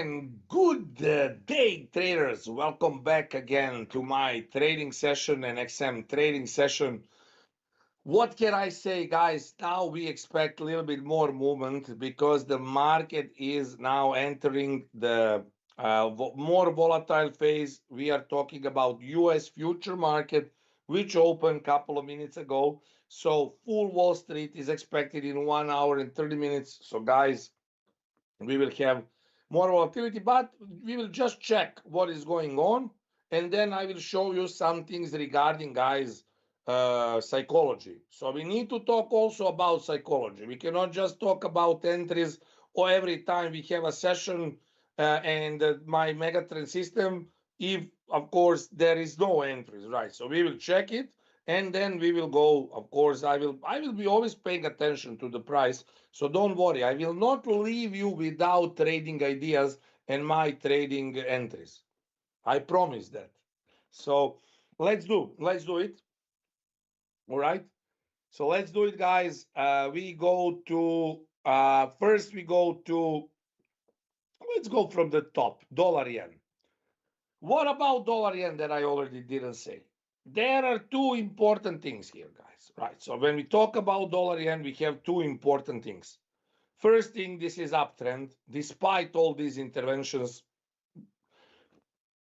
and good day, traders. Welcome back again to my trading session and XM trading session. What can I say, guys? Now we expect a little bit more movement because the market is now entering the more volatile phase. We are talking about US future market, which opened a couple of minutes ago. So full Wall Street is expected in 1 hour and 30 minutes. So, guys, we will have more volatility, but we will just check what is going on, and then I will show you some things regarding, guys, psychology. So we need to talk also about psychology. We cannot just talk about entries or every time we have a session and my megatrend system, if of course there is no entries, right? So we will check it, and then we will go. Of course, I will be always paying attention to the price, so don't worry, I will not leave you without trading ideas and my trading entries. I promise that. So let's do it. All right. So let's do it, guys. We go to first. We go to let's go from the top. Dollar yen. What about dollar yen that I already didn't say? There are two important things here, guys. Right. So when we talk about dollar yen, we have two important things. First thing, this is uptrend. Despite all these interventions,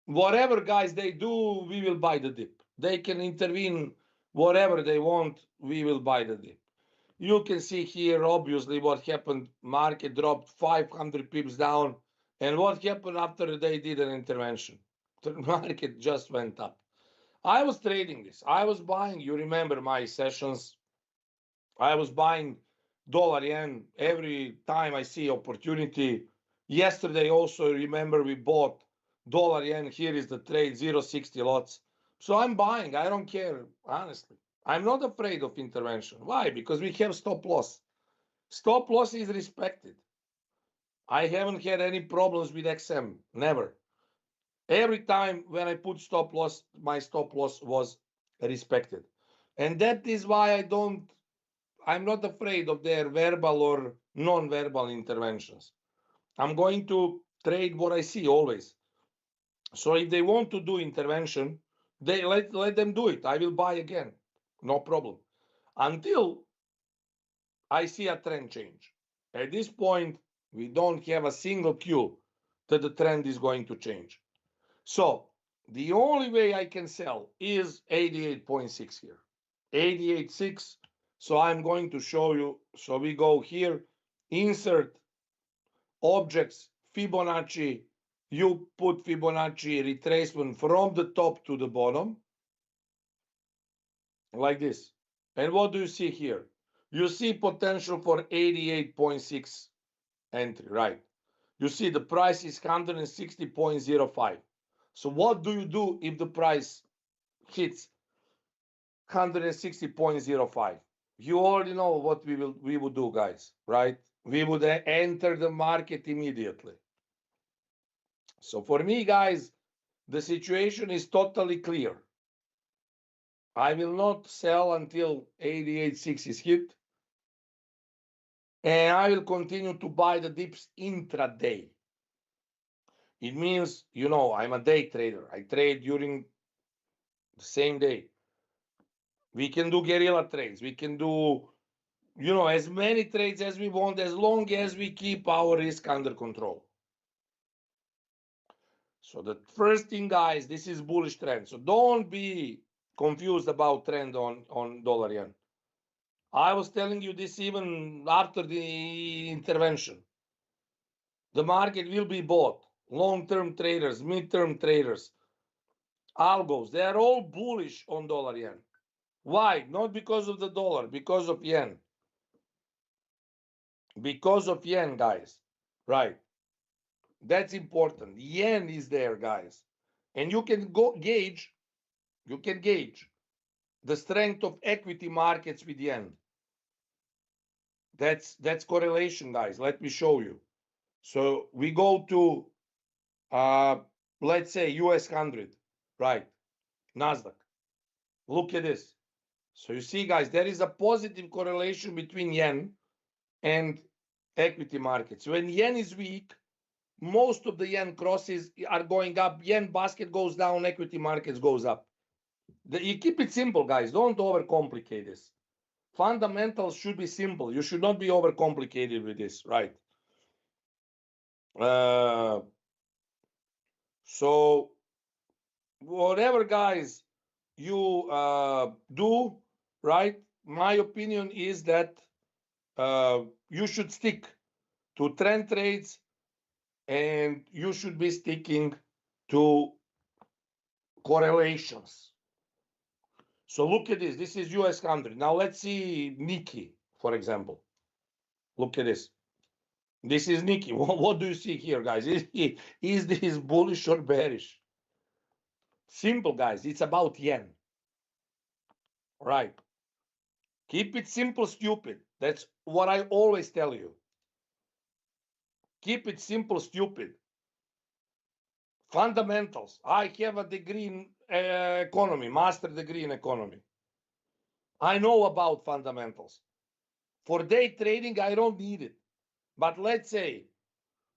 whatever, guys, they do, we will buy the dip. They can intervene whatever they want, we will buy the dip. You can see here, obviously, what happened. Market dropped 500 pips down. And what happened after they did an intervention? The market just went up. I was trading this. I was buying. You remember my sessions. I was buying dollar yen every time I see opportunity. Yesterday also, remember, we bought dollar yen. Here is the trade, 0.60 lots. So I'm buying. I don't care, honestly. I'm not afraid of intervention. Why? Because we have stop loss. Stop loss is respected. I haven't had any problems with XM. Never. Every time when I put stop loss, my stop loss was respected. And that is why I'm not afraid of their verbal or non-verbal interventions. I'm going to trade what I see always. So if they want to do intervention, they let them do it. I will buy again. No problem. Until I see a trend change. At this point, we don't have a single cue that the trend is going to change. So the only way I can sell is 88.6 here. 88.6. So I'm going to show you. So we go here, insert objects, Fibonacci. You put Fibonacci retracement from the top to the bottom, like this. And what do you see here? You see potential for 88.6 entry, right? You see the price is 160.05. So what do you do if the price hits 160.05? You already know what we would do, guys, right? We would enter the market immediately. So for me, guys, the situation is totally clear. I will not sell until 88.6 is hit, and I will continue to buy the dips intraday. It means, I'm a day trader. I trade during the same day. We can do guerrilla trades. We can do, as many trades as we want, as long as we keep our risk under control. So the first thing, guys, this is bullish trend. So don't be confused about trend on dollar yen. I was telling you this even after the intervention. The market will be bought. Long-term traders, mid-term traders, algos, they are all bullish on dollar yen. Why? Not because of the dollar, because of yen. Because of yen, guys. Right. That's important. Yen is there, guys. And you can gauge the strength of equity markets with yen. That's correlation, guys. Let me show you. So we go to let's say US 100, right? Nasdaq. Look at this. So you see, guys, there is a positive correlation between yen and equity markets. When yen is weak, most of the yen crosses are going up. Yen basket goes down, equity markets goes up. You keep it simple, guys. Don't overcomplicate this. Fundamentals should be simple. You should not be overcomplicated with this, right? So whatever, guys, you do, right? My opinion is that you should stick to trend trades, and you should be sticking to correlations. So look at this. This is US 100. Now let's see Nikkei, for example. Look at this. This is Nikkei. What do you see here, guys? Is this bullish or bearish? Simple, guys. It's about yen. Right. Keep it simple, stupid. That's what I always tell you. Keep it simple, stupid. Fundamentals. I have a degree in economy, master degree in economy. I know about fundamentals. For day trading, I don't need it. But let's say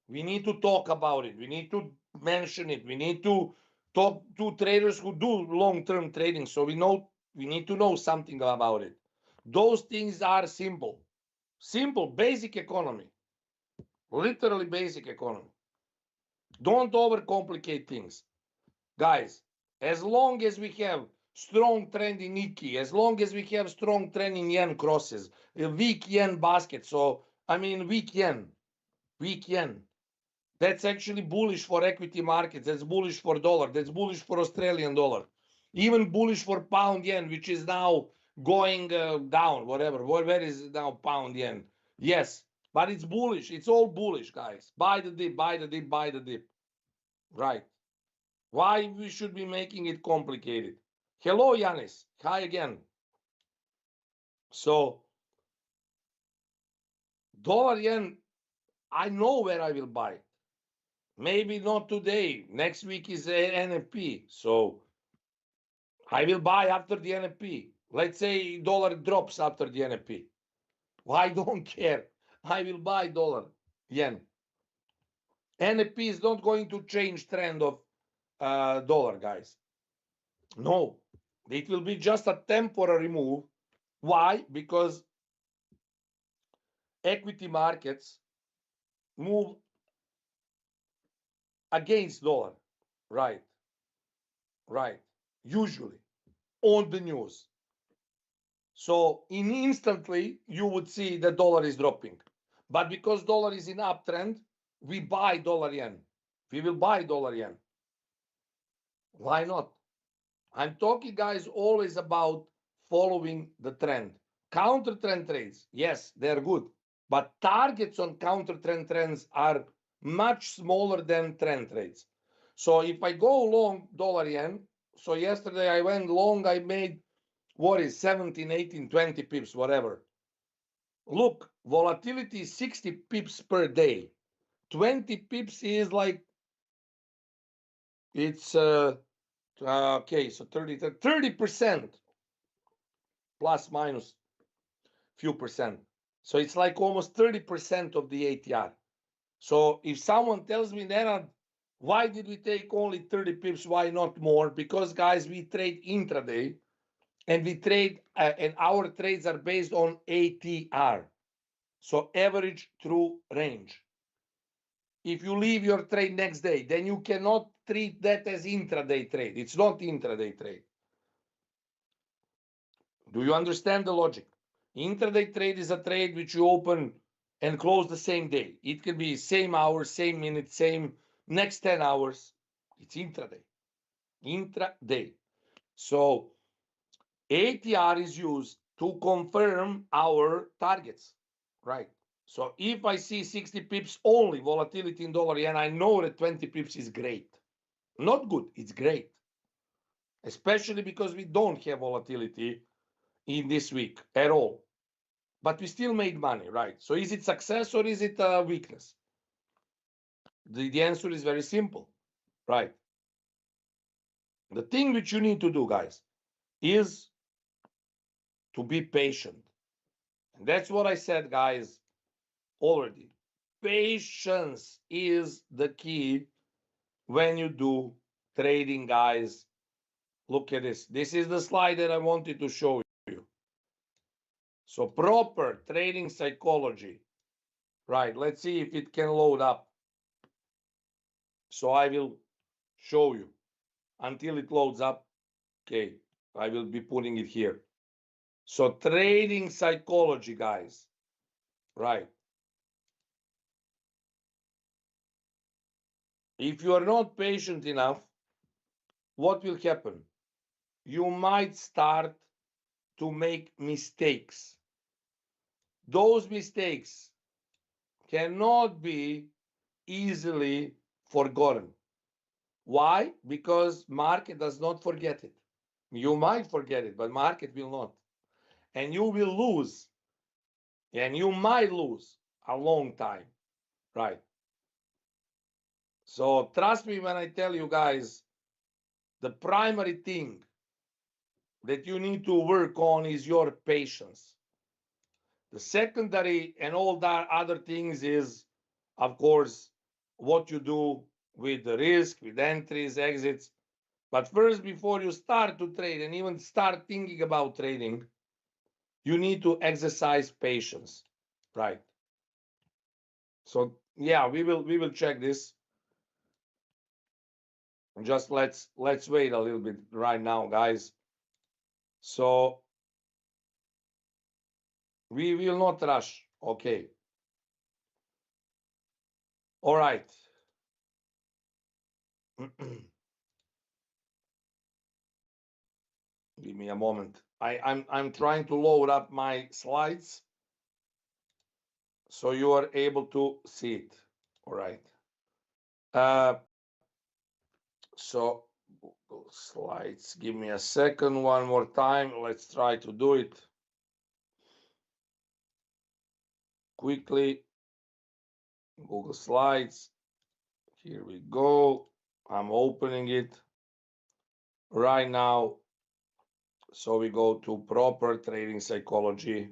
we need to talk about it. We need to mention it. We need to talk to traders who do long-term trading. So we need to know something about it. Those things are simple. Simple, basic economy. Literally basic economy. Don't overcomplicate things. Guys, as long as we have strong trend in Nikkei, as long as we have strong trend in yen crosses, a weak yen basket, weak yen, that's actually bullish for equity markets, that's bullish for dollar, that's bullish for Australian dollar, even bullish for pound yen, which is now going down, whatever. Where is it now, pound yen? Yes, but it's bullish. It's all bullish, guys. Buy the dip, buy the dip, buy the dip. Right. Why we should be making it complicated? Hello, Yanis. Hi again. So, dollar yen, I know where I will buy. Maybe not today. Next week is NFP. So, I will buy after the NFP. Let's say dollar drops after the NFP. I don't care. I will buy dollar yen. NFP is not going to change trend of dollar, guys. No, it will be just a temporary move. Why? Because equity markets move against dollar, right? Right. Usually on the news. So instantly you would see the dollar is dropping. But because dollar is in uptrend, we buy dollar yen. We will buy dollar yen. Why not? I'm talking, guys, always about following the trend. Counter trend trades, yes, they're good. But targets on counter trend trends are much smaller than trend trades. So if I go long dollar yen, so yesterday I went long, I made, what is 17, 18, 20 pips, whatever. Look, volatility is 60 pips per day. 20 pips is like, it's, okay, so 30% plus minus few percent. So it's like almost 30% of the ATR. So if someone tells me, Nenad, why did we take only 30 pips? Why not more? Because, guys, we trade intraday, and we trade, and our trades are based on ATR. So average true range. If you leave your trade next day, then you cannot treat that as intraday trade. It's not intraday trade. Do you understand the logic? Intraday trade is a trade which you open and close the same day. It can be same hour, same minute, same next 10 hours. It's intraday. Intraday. So ATR is used to confirm our targets, right? So if I see 60 pips only volatility in dollar yen, I know that 20 pips is great. Not good, it's great. Especially because we don't have volatility in this week at all. But we still made money, right? So is it success or is it a weakness? The answer is very simple, right? The thing which you need to do, guys, is to be patient. And that's what I said, guys, already. patience is the key when you do trading, guys. Look at this. This is the slide that I wanted to show you. So proper trading psychology. Right, let's see if it can load up. So I will show you until it loads up. Okay, I will be putting it here. So trading psychology, guys. Right. If you are not patient enough, what will happen? You might start to make mistakes. Those mistakes cannot be easily forgotten. Why? Because market does not forget it. You might forget it, but market will not. And you will lose. And you might lose a long time. Right. So trust me when I tell you guys, the primary thing that you need to work on is your patience. The secondary and all that other things is, of course, what you do with the risk, with entries, exits. But first, before you start to trade and even start thinking about trading, you need to exercise patience, right? So yeah, we will check this. Just let's wait a little bit right now, guys. So we will not rush. Okay. All right. Give me a moment. I'm trying to load up my slides so you are able to see it. All right. Uh, so Google Slides. Give me a second. One more time. Let's try to do it quickly. Google Slides. Here we go. I'm opening it right now. So we go to proper trading psychology.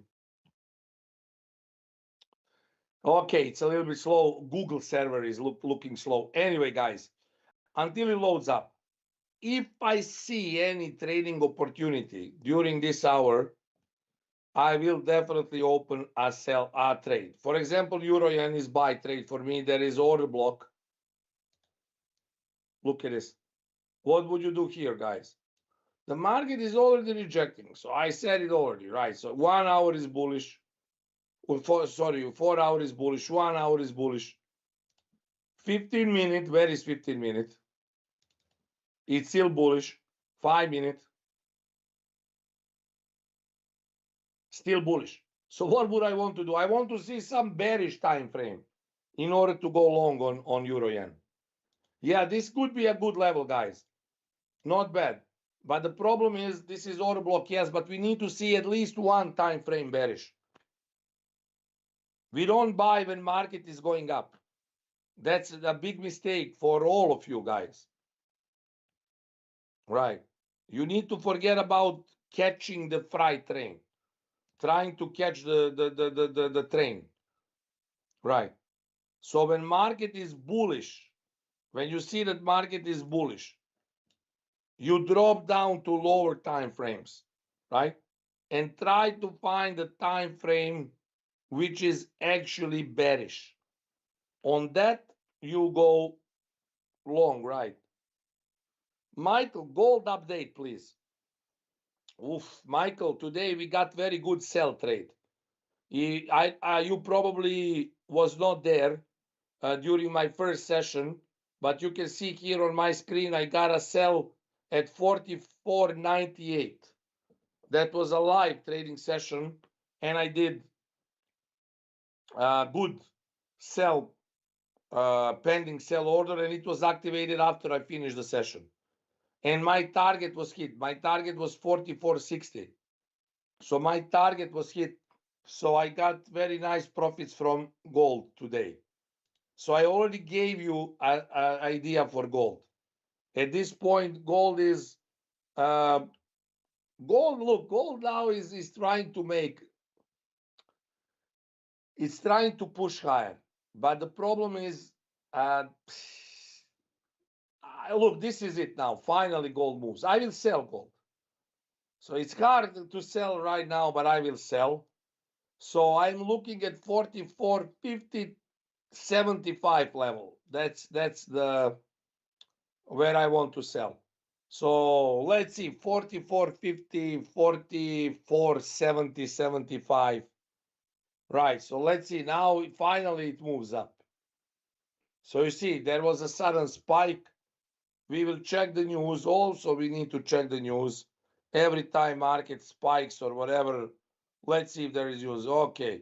Okay, it's a little bit slow. Google server is looking slow. Anyway, guys, until it loads up, if I see any trading opportunity during this hour, I will definitely open a sell a trade. For example, Euro Yen is buy trade for me. There is order block. Look at this. What would you do here, guys? The market is already rejecting. So I said it already, right? So 1 hour is bullish. 4 hours is bullish. 1 hour is bullish. 15 minute. Where is 15 minute? It's still bullish. 5 minute. Still bullish. So what would I want to do? I want to see some bearish time frame in order to go long on Euro Yen. Yeah, this could be a good level, guys. Not bad. But the problem is this is order block, yes, but we need to see at least one time frame bearish. We don't buy when market is going up. That's a big mistake for all of you guys. Right. You need to forget about catching the freight train, trying to catch the train. Right. So when market is bullish, when you see that market is bullish, you drop down to lower time frames, right? And try to find a time frame which is actually bearish. On that, you go long, right? Michael, gold update, please. Oof, Michael, today we got very good sell trade. You probably was not there during my first session, but you can see here on my screen, I got a sell at 44.98. That was a live trading session, and I did a good sell, pending sell order, and it was activated after I finished the session. And my target was hit. My target was 44.60. So my target was hit. So I got very nice profits from gold today. So I already gave you an idea for gold. At this point, gold is gold. Look, gold now is trying to make. It's trying to push higher. But the problem is, uh, look, this is it now. Finally, gold moves. I will sell gold. So it's hard to sell right now, but I will sell. So I'm looking at 44, 50, 75 level. That's the where I want to sell. So let's see, 44, 50, 44, 70, 75. Right. So let's see. Now finally it moves up. So you see, there was a sudden spike. We will check the news. Also, we need to check the news every time market spikes or whatever. Let's see if there is news. Okay.